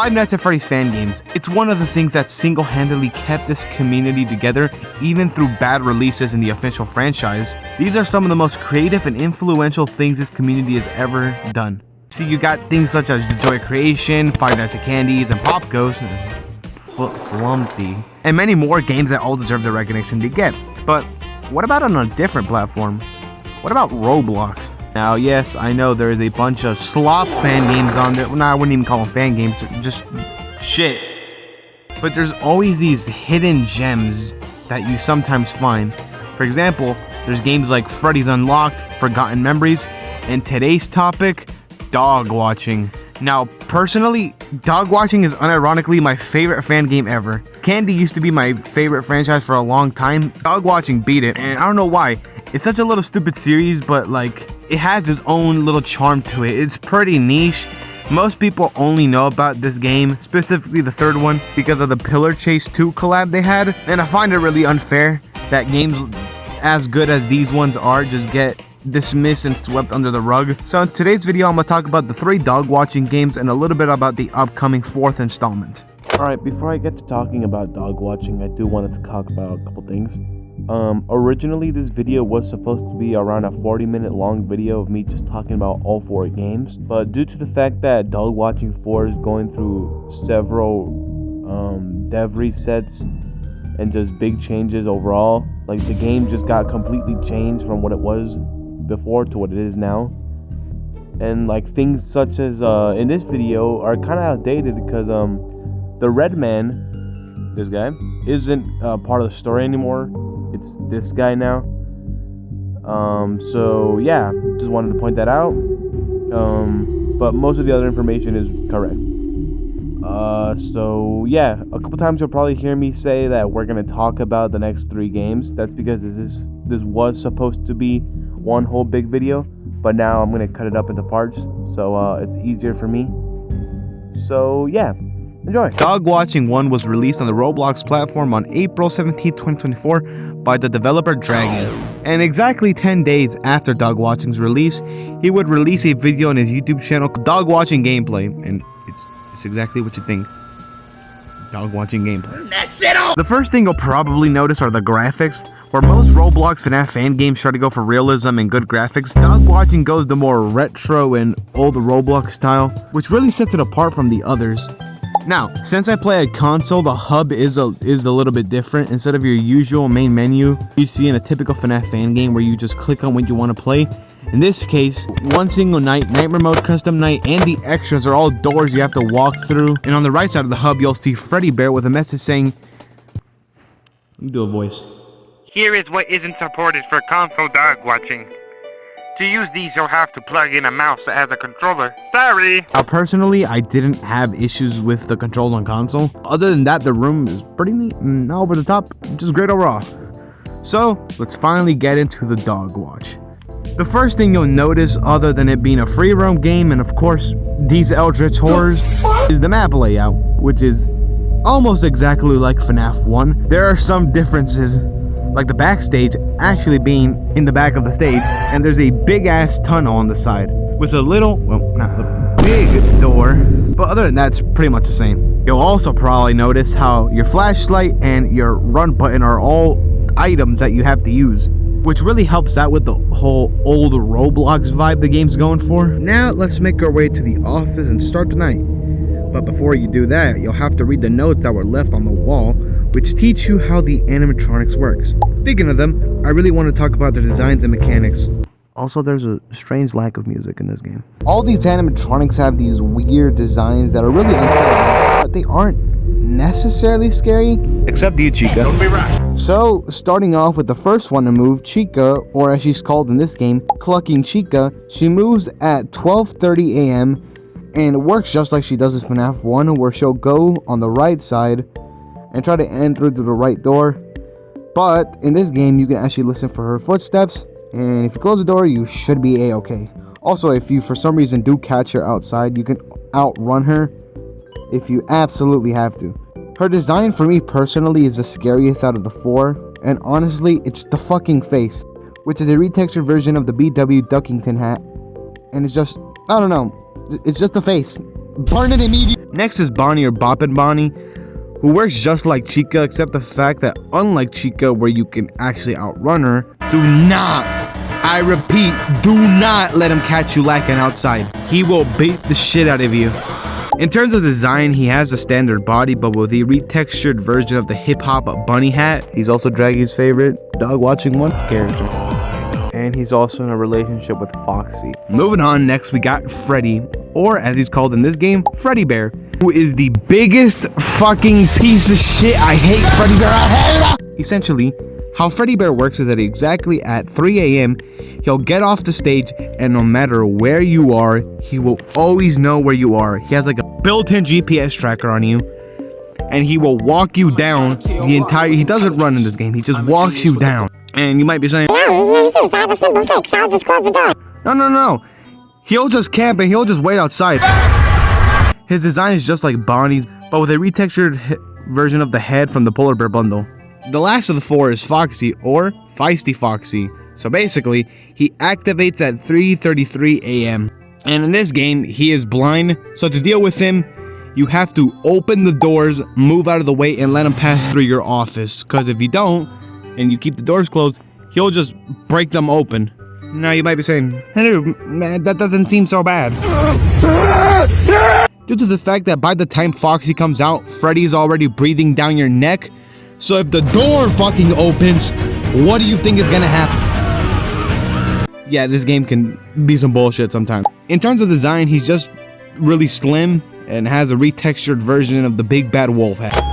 Five Nights at Freddy's fan games. It's one of the things that single-handedly kept this community together, even through bad releases in the official franchise. These are some of the most creative and influential things this community has ever done. See, you got things such as Joy Creation, Five Nights at Candies, and Pop Goes, Flumpty, and many more games that all deserve the recognition they get. But what about on a different platform? What about Roblox? Now, yes, I know there is a bunch of slop fan games on there. Well, I wouldn't even call them fan games, just shit. But there's always these hidden gems that you sometimes find. For example, there's games like Freddy's Unlocked, Forgotten Memories, and today's topic, dog watching. Now, personally, dog watching is unironically my favorite fan game ever. Candy used to be my favorite franchise for a long time. Dog watching beat it, and I don't know why. It's such a little stupid series, but like, it has its own little charm to it. It's pretty niche. Most people only know about this game, specifically the third one, because of the Pillar Chase 2 collab they had. And I find it really unfair that games as good as these ones are just get dismissed and swept under the rug. So in today's video, I'm going to talk about the 3 dog watching games and a little bit about the upcoming 4th installment. Alright, before I get to talking about dog watching, I do want to talk about a couple things. Originally this video was supposed to be around a 40-minute long video of me just talking about all 4 games, but due to the fact that Dog Watching 4 is going through several dev resets and just big changes overall, like the game just got completely changed from what it was before to what it is now, and like things such as in this video are kind of outdated because the red man, this guy, isn't part of the story anymore. It's this guy now. So yeah, just wanted to point that out. But most of the other information is correct. So yeah, a couple times you'll probably hear me say that we're gonna talk about the next 3 games. That's because this was supposed to be one whole big video, but now I'm gonna cut it up into parts, so it's easier for me. So yeah, enjoy. Dog Watching 1 was released on the Roblox platform on April 17, 2024 by the developer Dragon. And exactly 10 days after Dog Watching's release, he would release a video on his YouTube channel called Dog Watching Gameplay. And it's exactly what you think. Dog Watching Gameplay. The first thing you'll probably notice are the graphics. Where most Roblox Fnaf fan games try to go for realism and good graphics, Dog Watching goes the more retro and old Roblox style, which really sets it apart from the others. Now, since I play a console, the hub is a little bit different. Instead of your usual main menu you see in a typical Fnaf fan game where you just click on what you want to play, in this case, one single night, nightmare mode, custom night, and the extras are all doors you have to walk through. And on the right side of the hub, you'll see Freddy Bear with a message saying, let me do a voice. Here is what isn't supported for console dog watching. To use these, you'll have to plug in a mouse as a controller. Sorry! Now, personally, I didn't have issues with the controls on console. Other than that, the room is pretty neat and not over the top, just great overall. So, let's finally get into the dog watch. The first thing you'll notice, other than it being a free roam game and of course these eldritch horrors, is the map layout, which is almost exactly like FNAF 1. There are some differences, like the backstage actually being in the back of the stage, and there's a big ass tunnel on the side with a little, well, not a big door, but other than that, it's pretty much the same. You'll also probably notice how your flashlight and your run button are all items that you have to use, which really helps out with the whole old Roblox vibe the game's going for. Now let's make our way to the office and start the night. But before you do that, you'll have to read the notes that were left on the wall, which teach you how the animatronics works. Speaking of them, I really want to talk about their designs and mechanics. Also, there's a strange lack of music in this game. All these animatronics have these weird designs that are really unsettling, but they aren't necessarily scary. Except you, Chica. Don't be right. So, starting off with the first one to move, Chica, or as she's called in this game, Clucking Chica, she moves at 12:30 a.m. and works just like she does in FNAF 1, where she'll go on the right side and try to enter through the right door. But in this game, you can actually listen for her footsteps, and if you close the door, you should be a-okay. Also, if you for some reason do catch her outside, you can outrun her if you absolutely have to. Her design for me personally is the scariest out of the 4, and honestly, it's the fucking face, which is a retextured version of the BW Duckington hat, and it's just, I don't know, it's just a face. burn it immediately. Next is Bonnie or Boppin' Bonnie, who works just like Chica, except the fact that unlike Chica, where you can actually outrun her, do not, I repeat, do not let him catch you lacking outside. He will beat the shit out of you. In terms of design, he has a standard body, but with a retextured version of the hip-hop bunny hat. He's also Draggy's favorite Dogwatching 1 character. And he's also in a relationship with Foxy. Moving on, next we got Freddy, or as he's called in this game, Freddy Bear, who is the biggest fucking piece of shit. I hate Freddy Bear, I hate him! Essentially, how Freddy Bear works is that exactly at 3 a.m., he'll get off the stage, and no matter where you are, he will always know where you are. He has like a built-in GPS tracker on you, and he will walk you down the entire... He doesn't run in this game, he just walks you down. And you might be saying, No, Jesus, I have a simple fix. I'll just close the door. No. He'll just camp and he'll just wait outside. His design is just like Bonnie's, but with a retextured version of the head from the Polar Bear bundle. The last of the four is Foxy, or Feisty Foxy. So basically, he activates at 3:33 a.m. And in this game, he is blind, so to deal with him, you have to open the doors, move out of the way, and let him pass through your office. Because if you don't, and you keep the doors closed, he'll just break them open. Now you might be saying, hey, man, that doesn't seem so bad. Due to the fact that by the time Foxy comes out, Freddy's already breathing down your neck. So if the door fucking opens, what do you think is gonna happen? Yeah, this game can be some bullshit sometimes. In terms of design, he's just really slim and has a retextured version of the big bad wolf hat.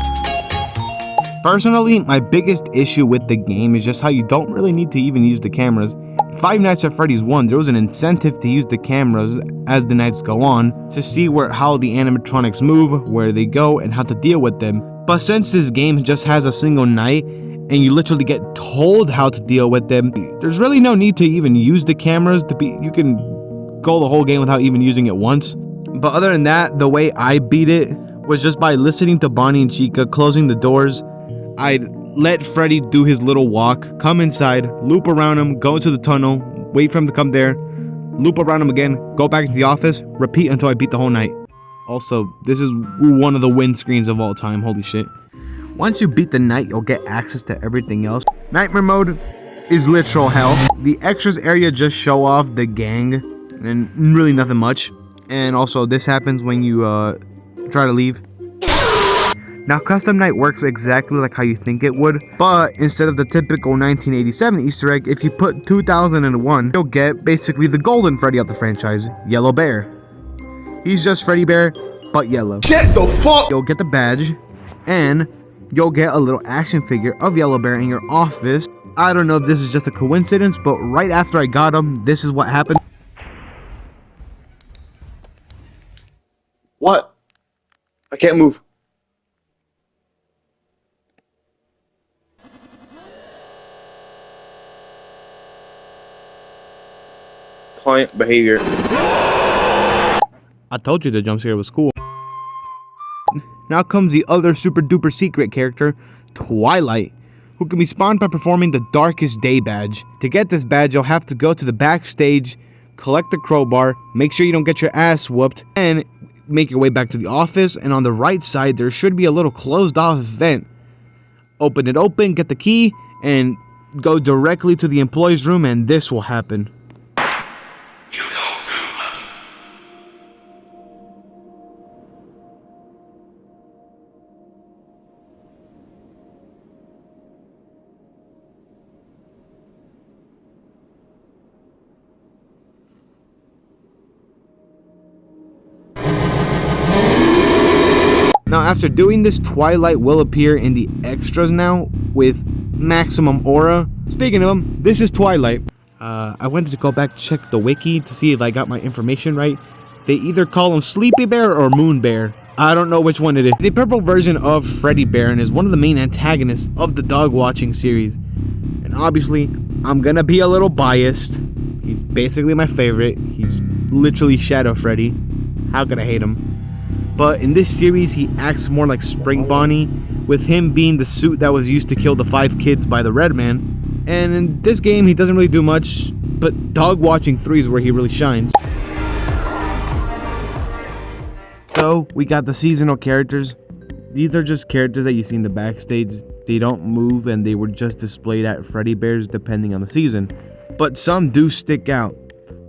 Personally, my biggest issue with the game is just how you don't really need to even use the cameras. In Five Nights at Freddy's 1, there was an incentive to use the cameras as the nights go on to see how the animatronics move, where they go, and how to deal with them. But since this game just has a single night, and you literally get told how to deal with them, there's really no need to even use the cameras. You can go the whole game without even using it once. But other than that, the way I beat it was just by listening to Bonnie and Chica, closing the doors. I'd let Freddy do his little walk, come inside, loop around him, go into the tunnel, wait for him to come there, loop around him again, go back into the office, repeat until I beat the whole night. Also, this is one of the win screens of all time, holy shit. Once you beat the night, you'll get access to everything else. Nightmare mode is literal hell. The extras area just show off the gang, and really nothing much. And also, this happens when you try to leave. Now, Custom Night works exactly like how you think it would, but instead of the typical 1987 Easter egg, if you put 2001, you'll get basically the golden Freddy of the franchise, Yellow Bear. He's just Freddy Bear, but yellow. Shut the fuck! You'll get the badge, and you'll get a little action figure of Yellow Bear in your office. I don't know if this is just a coincidence, but right after I got him, this is what happened. What? I can't move. Client behavior. I told you the jump scare was cool. Now comes the other super duper secret character, Twilight, who can be spawned by performing the Darkest Day badge. To get this badge, you'll have to go to the backstage, collect the crowbar, make sure you don't get your ass whooped, and make your way back to the office. And on the right side, there should be a little closed off vent. Open it open, get the key, and go directly to the employee's room, and this will happen. Now, after doing this, Twilight will appear in the extras now with maximum aura. Speaking of them, this is Twilight. I wanted to go back and check the wiki to see if I got my information right. They either call him Sleepy Bear or Moon Bear. I don't know which one it is. The purple version of Freddy Bear and is one of the main antagonists of the Dogwatching series. And obviously, I'm gonna be a little biased. He's basically my favorite. He's literally Shadow Freddy. How could I hate him? But in this series, he acts more like Spring Bonnie, with him being the suit that was used to kill the 5 kids by the Red Man. And in this game, he doesn't really do much, but Dogwatching 3 is where he really shines. So So we got the seasonal characters. These are just characters that you see in the backstage. They don't move and they were just displayed at Freddy Bears depending on the season. But some do stick out.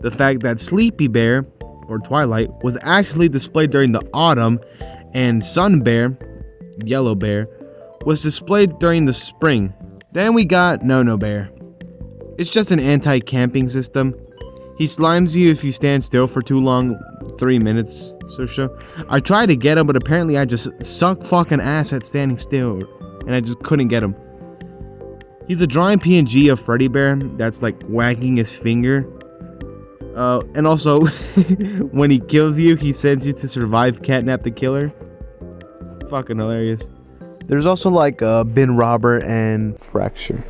The fact that Sleepy Bear, or Twilight, was actually displayed during the autumn, and Sun Bear, Yellow Bear, was displayed during the spring. Then we got No Bear. It's just an anti-camping system. He slimes you if you stand still for too long, 3 minutes or so. I tried to get him, but apparently I just suck fucking ass at standing still, and I just couldn't get him. He's a drawing PNG of Freddy Bear that's like wagging his finger. And also, when he kills you, he sends you to survive Catnap the Killer. Fucking hilarious. There's also like Bin Robber and Fracture.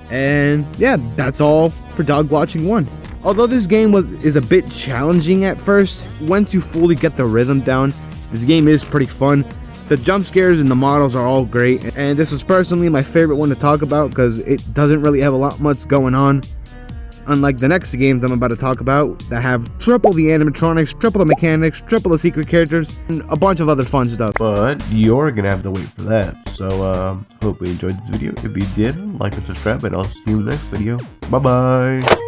And yeah, that's all for Dogwatching 1. Although this game is a bit challenging at first, once you fully get the rhythm down, this game is pretty fun. The jump scares and the models are all great, and this was personally my favorite one to talk about because it doesn't really have a lot much going on. Unlike the next games I'm about to talk about that have triple the animatronics, triple the mechanics, triple the secret characters, and a bunch of other fun stuff. But you're gonna have to wait for that. So hope you enjoyed this video. If you did, like and subscribe, and I'll see you in the next video. Bye bye.